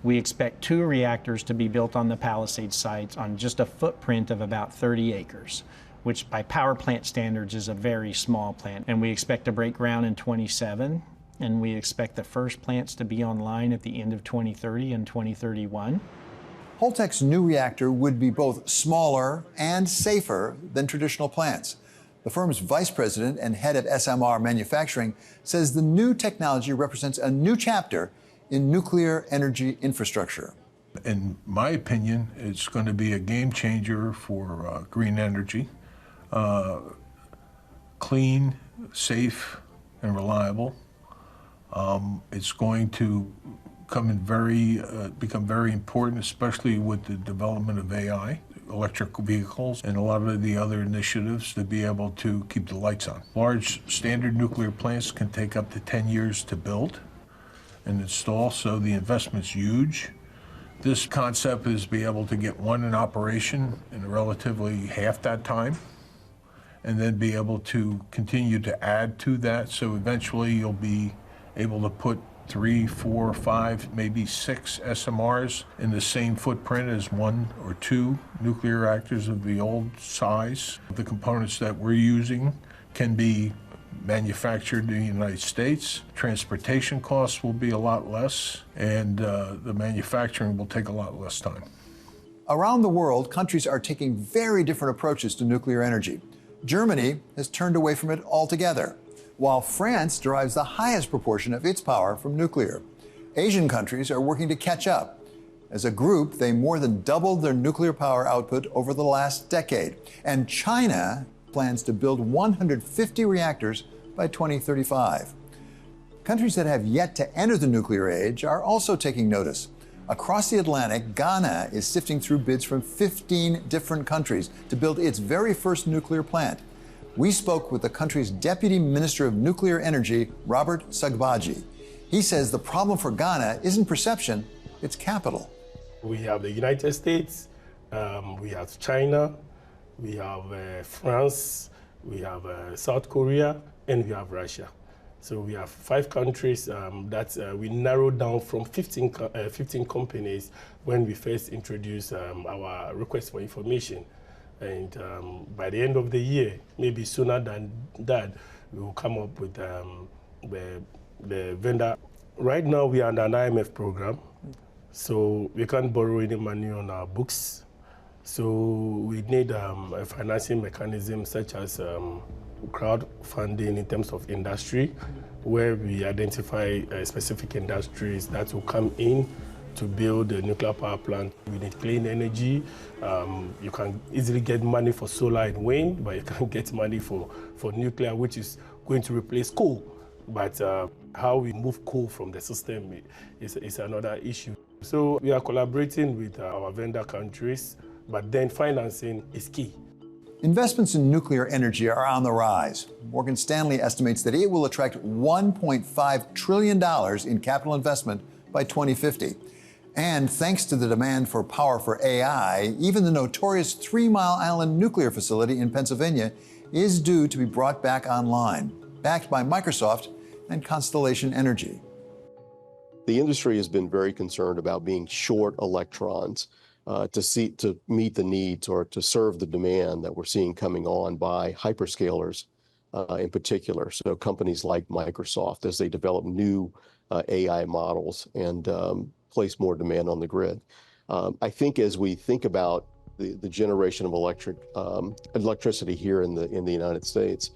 [SPEAKER 20] We expect 2 reactors to be built on the Palisades site on just a footprint of about 30 acres, which by power plant standards is a very small plant. And we expect to break ground in 27, and we expect the first plants to be online at the end of 2030 and 2031.
[SPEAKER 1] Holtec's new reactor would be both smaller and safer than traditional plants. The firm's vice president and head of SMR manufacturing says the new technology represents a new chapter in nuclear energy infrastructure.
[SPEAKER 21] In my opinion, it's going to be a game changer for green energy. Clean, safe, and reliable. It's going to become very important, especially with the development of AI, electric vehicles, and a lot of the other initiatives to be able to keep the lights on. Large standard nuclear plants can take up to 10 years to build and install, so the investment's huge. This concept is be able to get one in operation in relatively half that time, and then be able to continue to add to that, so eventually you'll be able to put 3, 4, 5, maybe 6 SMRs in the same footprint as 1 or 2 nuclear reactors of the old size. The components that we're using can be manufactured in the United States. Transportation costs will be a lot less, and the manufacturing will take a lot less time.
[SPEAKER 1] Around the world, countries are taking very different approaches to nuclear energy. Germany has turned away from it altogether, while France derives the highest proportion of its power from nuclear. Asian countries are working to catch up. As a group, they more than doubled their nuclear power output over the last decade. And China plans to build 150 reactors by 2035. Countries that have yet to enter the nuclear age are also taking notice. Across the Atlantic, Ghana is sifting through bids from 15 different countries to build its very first nuclear plant. We spoke with the country's Deputy Minister of Nuclear Energy, Robert Sagbaji. He says the problem for Ghana isn't perception, it's capital.
[SPEAKER 22] We have the United States, we have China, we have France, we have South Korea, and we have Russia. So we have 5 countries that we narrowed down from 15 companies when we first introduced our request for information. And by the end of the year, maybe sooner than that, we will come up with the vendor. Right now, we are under an IMF program, so we can't borrow any money on our books. So we need a financing mechanism such as crowdfunding in terms of industry, where we identify specific industries that will come in to build a nuclear power plant. We need clean energy. You can easily get money for solar and wind, but you can't get money for nuclear, which is going to replace coal. But how we move coal from the system is another issue. So we are collaborating with our vendor countries, but then financing is key.
[SPEAKER 1] Investments in nuclear energy are on the rise. Morgan Stanley estimates that it will attract $1.5 trillion in capital investment by 2050. And thanks to the demand for power for AI, even the notorious 3 Mile Island nuclear facility in Pennsylvania is due to be brought back online, backed by Microsoft and Constellation Energy.
[SPEAKER 19] The industry has been very concerned about being short electrons to meet the needs or to serve the demand that we're seeing coming on by hyperscalers in particular. So companies like Microsoft, as they develop new AI models and place more demand on the grid. I think as we think about the generation of electricity here in the United States,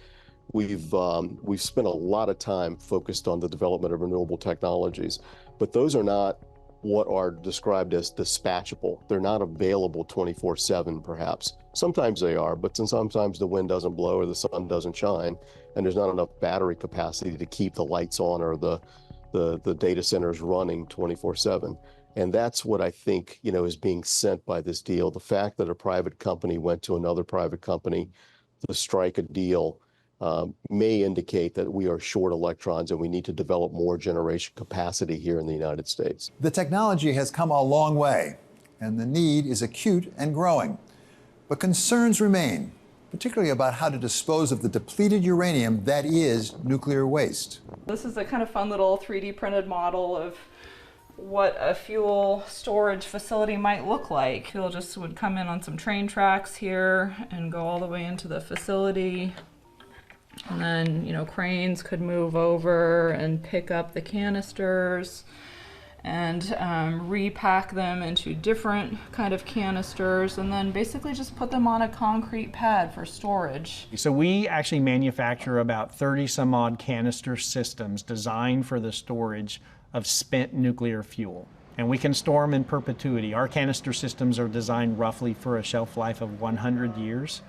[SPEAKER 19] we've spent a lot of time focused on the development of renewable technologies, but those are not what are described as dispatchable. They're not available 24/7, perhaps. Sometimes they are, but sometimes the wind doesn't blow or the sun doesn't shine, and there's not enough battery capacity to keep the lights on or the data centers running 24/7. And that's what I think, is being sent by this deal. The fact that a private company went to another private company to strike a deal may indicate that we are short electrons and we need to develop more generation capacity here in the United States.
[SPEAKER 1] The technology has come a long way, and the need is acute and growing. But concerns remain, particularly about how to dispose of the depleted uranium that is nuclear waste.
[SPEAKER 18] This is a kind of fun little 3D printed model of what a fuel storage facility might look like. Fuel just would come in on some train tracks here and go all the way into the facility. And then, you know, cranes could move over and pick up the canisters and repack them into different kind of canisters, and then basically just put them on a concrete pad for storage.
[SPEAKER 20] So we actually manufacture about 30 some odd canister systems designed for the storage of spent nuclear fuel. And we can store them in perpetuity. Our canister systems are designed roughly for a shelf life of 100 years,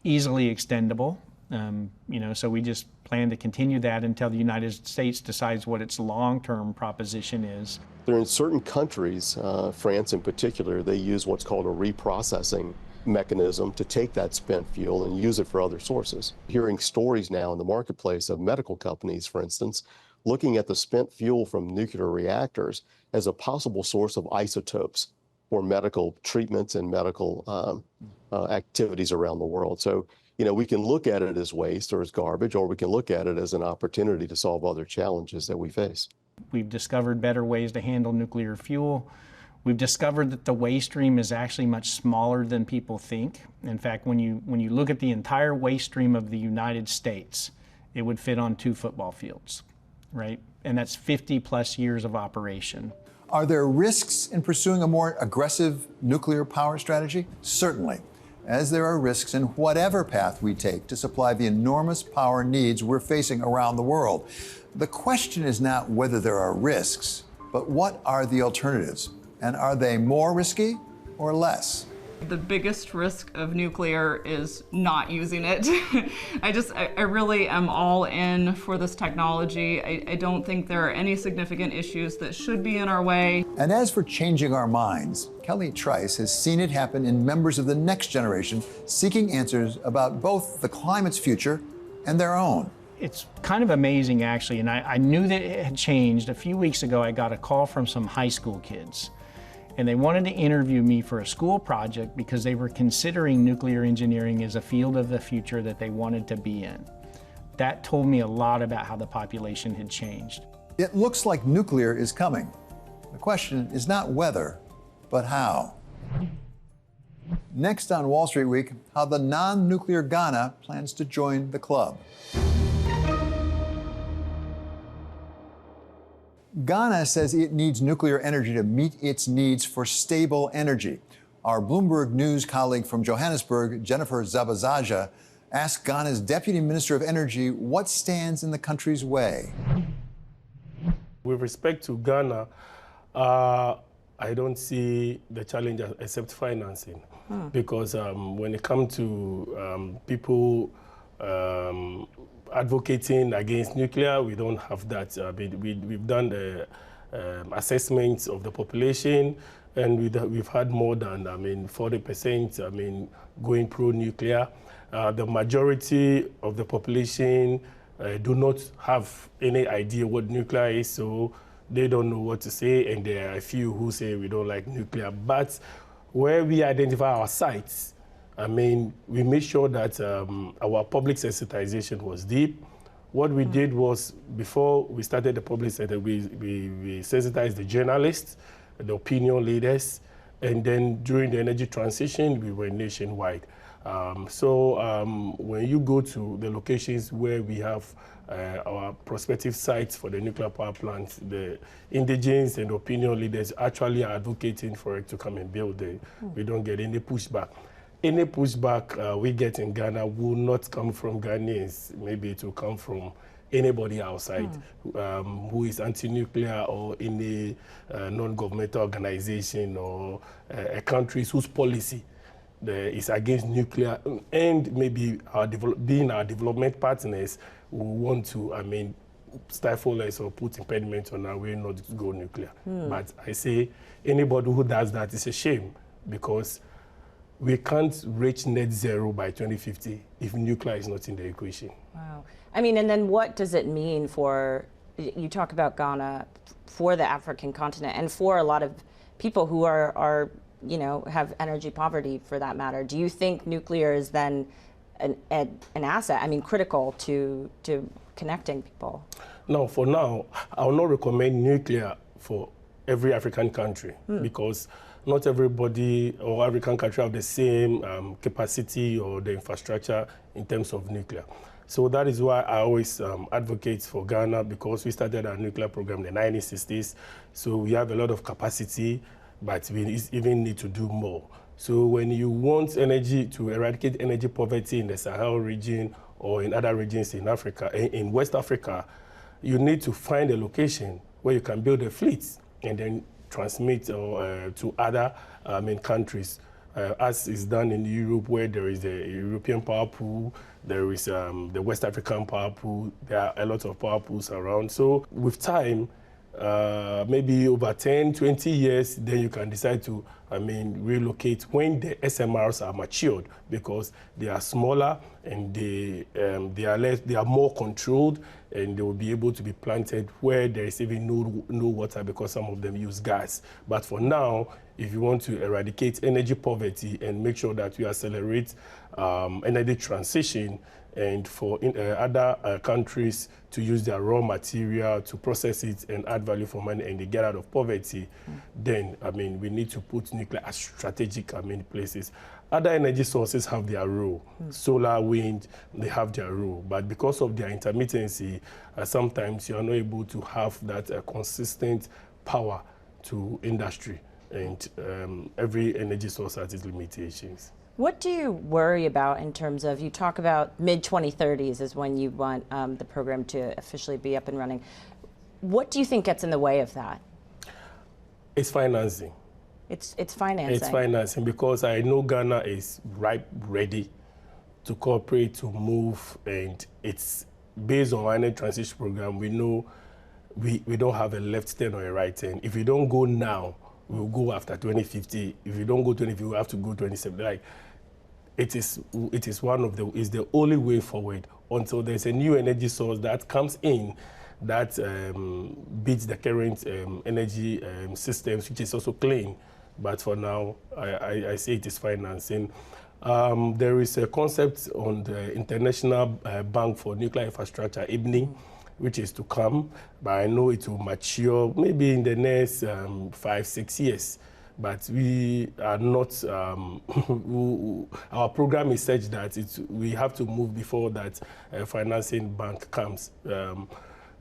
[SPEAKER 20] easily extendable. You know, so we just plan to continue that until the United States decides what its long-term proposition is.
[SPEAKER 19] There are in certain countries, France in particular, they use what's called a reprocessing mechanism to take that spent fuel and use it for other sources. Hearing stories now in the marketplace of medical companies, for instance, looking at the spent fuel from nuclear reactors as a possible source of isotopes for medical treatments and medical activities around the world. So, you know, we can look at it as waste or as garbage, or we can look at it as an opportunity to solve other challenges that we face.
[SPEAKER 20] We've discovered better ways to handle nuclear fuel. We've discovered that the waste stream is actually much smaller than people think. In fact, when you look at the entire waste stream of the United States, it would fit on 2 football fields, right? And that's 50 plus years of operation.
[SPEAKER 1] Are there risks in pursuing a more aggressive nuclear power strategy? Certainly, as there are risks in whatever path we take to supply the enormous power needs we're facing around the world. The question is not whether there are risks, but what are the alternatives? And are they more risky or less?
[SPEAKER 18] The biggest risk of nuclear is not using it. I really am all in for this technology. I don't think there are any significant issues that should be in our way.
[SPEAKER 1] And as for changing our minds, Kelly Trice has seen it happen in members of the next generation seeking answers about both the climate's future and their own.
[SPEAKER 20] It's kind of amazing, actually, and I knew that it had changed. A few weeks ago, I got a call from some high school kids, and they wanted to interview me for a school project because they were considering nuclear engineering as a field of the future that they wanted to be in. That told me a lot about how the population had changed.
[SPEAKER 1] It looks like nuclear is coming. The question is not whether, but how. Next on Wall Street Week, how the non-nuclear Ghana plans to join the club. Ghana says it needs nuclear energy to meet its needs for stable energy. Our Bloomberg News colleague from Johannesburg, Jennifer Zabazaja, asked Ghana's Deputy Minister of Energy what stands in the country's way.
[SPEAKER 22] With respect to Ghana, I don't see the challenge except financing. Because when it comes to people advocating against nuclear, we don't have that. We've done the assessments of the population, and we've had more than 40% going pro-nuclear. The majority of the population do not have any idea what nuclear is, so they don't know what to say, and there are a few who say we don't like nuclear. But where we identify our sites, we made sure that our public sensitization was deep. What we did was, before we started the public sector, we sensitized the journalists, the opinion leaders, and then during the energy transition, we were nationwide. When you go to the locations where we have our prospective sites for the nuclear power plants, the indigenes and opinion leaders actually are advocating for it to come and build it. We don't get any pushback. Any pushback we get in Ghana will not come from Ghanaians. Maybe it will come from anybody outside who is anti-nuclear, or any non-governmental organization, or a country whose policy is against nuclear, and maybe being our development partners who want to, stifle us or put impediments on our way not to go nuclear. But I say anybody who does that is a shame, because we can't reach net zero by 2050 if nuclear is not in the equation.
[SPEAKER 2] Wow. And then what does it mean for, you talk about Ghana, for the African continent, and for a lot of people who are have energy poverty, for that matter? Do you think nuclear is then an asset, critical to connecting people?
[SPEAKER 22] No, for now, I will not recommend nuclear for every African country because not everybody or African country have the same capacity or the infrastructure in terms of nuclear. So that is why I always advocate for Ghana, because we started our nuclear program in the 1960s. So we have a lot of capacity, but we even need to do more. So when you want energy to eradicate energy poverty in the Sahel region or in other regions in Africa, in West Africa, you need to find a location where you can build a fleet and then transmit to other countries, as is done in Europe, where there is a European power pool, there is the West African power pool, there are a lot of power pools around. So with time, maybe over 10, 20 years, then you can decide to, relocate when the SMRs are matured, because they are smaller and they are more controlled, and they will be able to be planted where there is even no water, because some of them use gas. But for now, if you want to eradicate energy poverty and make sure that we accelerate energy transition, and for other countries to use their raw material to process it and add value for money, and they get out of poverty, then we need to put nuclear as strategic places. Other energy sources have their role. Solar, wind, they have their role. But because of their intermittency, sometimes you are not able to have that consistent power to industry. And every energy source has its limitations.
[SPEAKER 2] What do you worry about in terms of, you talk about mid-2030s is when you want the program to officially be up and running. What do you think gets in the way of that?
[SPEAKER 22] It's financing.
[SPEAKER 2] It's financing.
[SPEAKER 22] It's financing, because I know Ghana is ready to cooperate, to move, and it's based on our energy transition program. We know we don't have a left turn or a right turn. If we don't go now, we'll go after 2050. If we don't go 2050, we'll have to go 2070. Like, it is the only way forward until there's a new energy source that comes in that beats the current energy systems, which is also clean. But for now, I say it is financing. There is a concept on the International Bank for Nuclear Infrastructure, IBNI, which is to come, but I know it will mature maybe in the next 5-6 years. But we are not, our program is such that we have to move before that financing bank comes. Like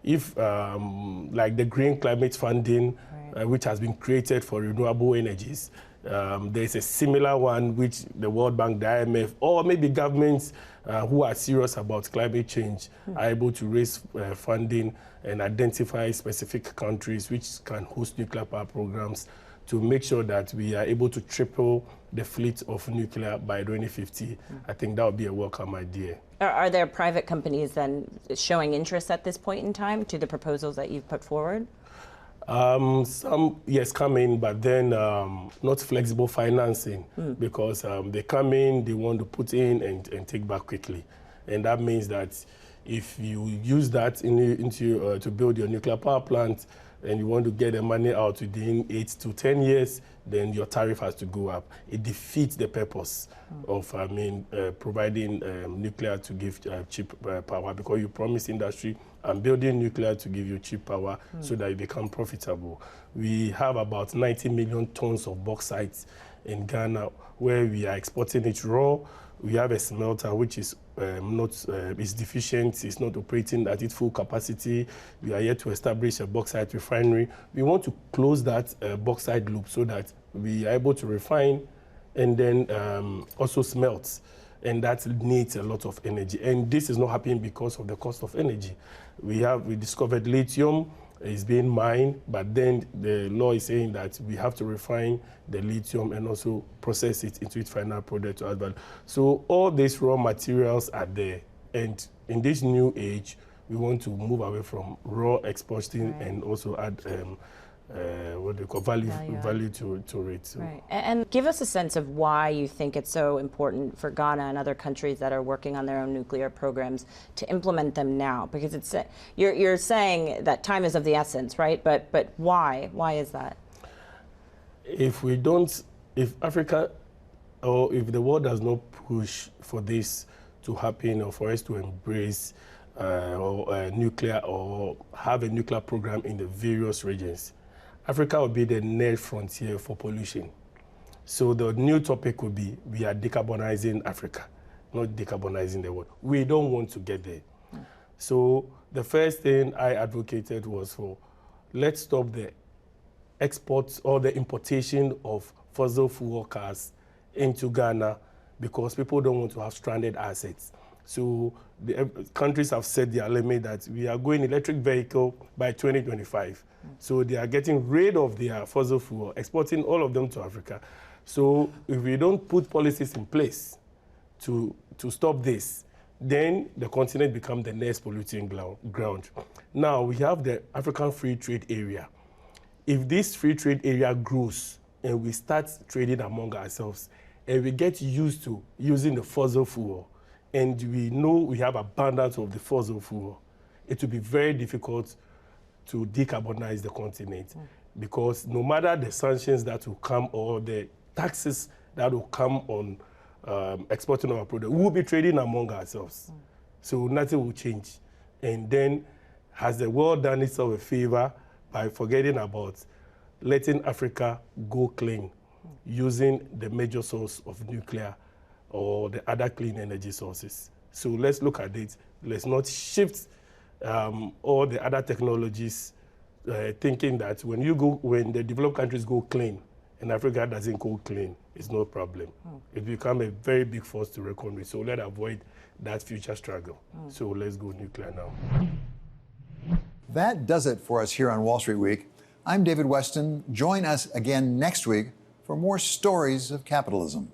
[SPEAKER 22] the green climate funding, which has been created for renewable energies, there's a similar one which the World Bank, the IMF, or maybe governments who are serious about climate change are able to raise funding and identify specific countries which can host nuclear power programs to make sure that we are able to triple the fleet of nuclear by 2050. I think that would be a welcome idea.
[SPEAKER 2] Are there private companies then showing interest at this point in time to the proposals that you've put forward?
[SPEAKER 22] Some, yes, come in, but then not flexible financing, because they come in, they want to put in and take back quickly. And that means that if you use that to build your nuclear power plant, and you want to get the money out within 8 to 10 years, then your tariff has to go up. It defeats the purpose of providing nuclear to give cheap power, because you promise industry, I'm building nuclear to give you cheap power so that you become profitable. We have about 90 million tons of bauxite in Ghana, where we are exporting it raw. We have a smelter which is is deficient, it's not operating at its full capacity. We are yet to establish a bauxite refinery. We want to close that bauxite loop so that we are able to refine and then also smelt. And that needs a lot of energy. And this is not happening because of the cost of energy. We discovered lithium is being mined, but then the law is saying that we have to refine the lithium and also process it into its final product to add value. So all these raw materials are there. And in this new age, we want to move away from raw exporting and also add what they call value to it. So.
[SPEAKER 2] Right. And give us a sense of why you think it's so important for Ghana and other countries that are working on their own nuclear programs to implement them now, because it's you're saying that time is of the essence, right? But why? Why is that? If
[SPEAKER 22] Africa or if the world does not push for this to happen, or for us to embrace nuclear or have a nuclear program in the various regions, Africa will be the next frontier for pollution. So the new topic will be, we are decarbonizing Africa, not decarbonizing the world. We don't want to get there. So the first thing I advocated was for, let's stop the exports or the importation of fossil fuel cars into Ghana, because people don't want to have stranded assets. So the countries have set their limit that we are going electric vehicle by 2025. So they are getting rid of their fossil fuel, exporting all of them to Africa. So if we don't put policies in place to stop this, then the continent becomes the next polluting ground. Now we have the African Free Trade Area. If this free trade area grows and we start trading among ourselves, and we get used to using the fossil fuel, and we know we have abundance of the fossil fuel, it will be very difficult to decarbonize the continent. Because no matter the sanctions that will come or the taxes that will come on exporting our product, we will be trading among ourselves. So nothing will change. And then has the world done itself a favor by forgetting about letting Africa go clean using the major source of nuclear or the other clean energy sources. So let's look at it. Let's not shift all the other technologies thinking that when the developed countries go clean and Africa doesn't go clean, it's no problem. It becomes a very big force to reckon with. So let's avoid that future struggle. So let's go nuclear now.
[SPEAKER 1] That does it for us here on Wall Street Week. I'm David Weston. Join us again next week for more stories of capitalism.